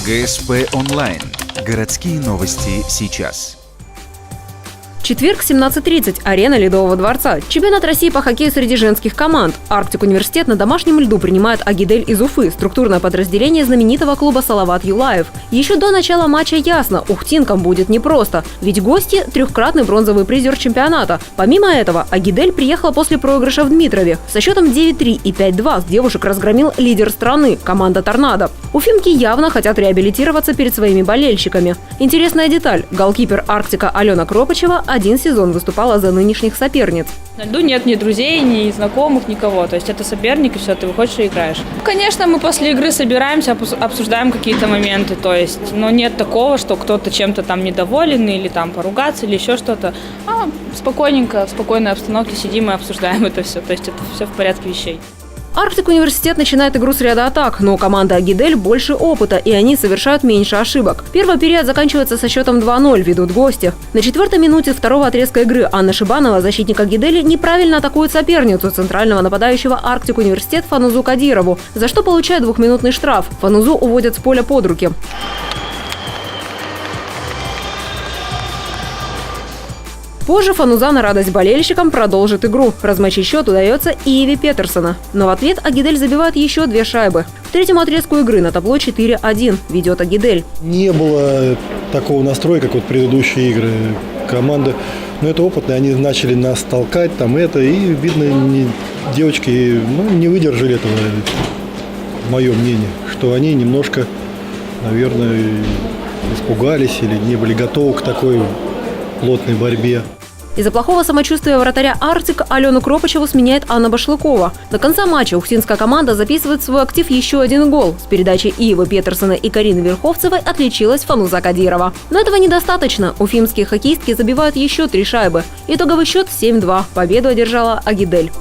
ГСП онлайн. Городские новости сейчас. Четверг, 17:30. Арена Ледового дворца. Чемпионат России по хоккею среди женских команд. Арктик Университет на домашнем льду принимает Агидель из Уфы, структурное подразделение знаменитого клуба Салават Юлаев. Еще до начала матча ясно, ухтинкам будет непросто, ведь гости – трехкратный бронзовый призер чемпионата. Помимо этого, Агидель приехала после проигрыша в Дмитрове. Со счетом 9-3 и 5-2 девушек разгромил лидер страны – команда «Торнадо». Уфимки явно хотят реабилитироваться перед своими болельщиками. Интересная деталь – голкипер «Арктика» Алена Кропачева один сезон выступала за нынешних соперниц. На льду нет ни друзей, ни знакомых, никого. То есть это соперник, и все, ты выходишь и играешь. Конечно, мы после игры собираемся, обсуждаем какие-то моменты. То есть, но нет такого, что кто-то чем-то там недоволен или там поругаться, или еще что-то. А спокойненько, в спокойной обстановке сидим и обсуждаем это все. То есть это все в порядке вещей. Арктик Университет начинает игру с ряда атак, но у команды Агидель больше опыта, и они совершают меньше ошибок. Первый период заканчивается со счетом 2-0, ведут гости. На 4-й минуте второго отрезка игры Анна Шибанова, защитник Агидели, неправильно атакует соперницу центрального нападающего Арктик Университет Фанузу Кадирову, за что получает 2-минутный штраф. Фанузу уводят с поля под руки. Позже Фануза на радость болельщикам продолжит игру. Размочить счет удается Иеве Петерсона. Но в ответ Агидель забивает еще 2 шайбы. В третьем отрезку игры на табло 4-1 ведет Агидель. Не было такого настроя, как вот предыдущие игры. Команда, это опытные, они начали нас толкать, и видно, девочки не выдержали этого, мое мнение, что они немножко, наверное, испугались или не были готовы к такой плотной борьбе. Из-за плохого самочувствия вратаря «Арктик» Алену Кропачеву сменяет Анна Башлыкова. До конца матча ухтинская команда записывает в свой актив еще 1 гол. С передачи Иевы Петерсона и Карины Верховцевой отличилась Фануза Кадирова. Но этого недостаточно. Уфимские хоккеистки забивают еще 3 шайбы. Итоговый счет 7-2. Победу одержала Агидель.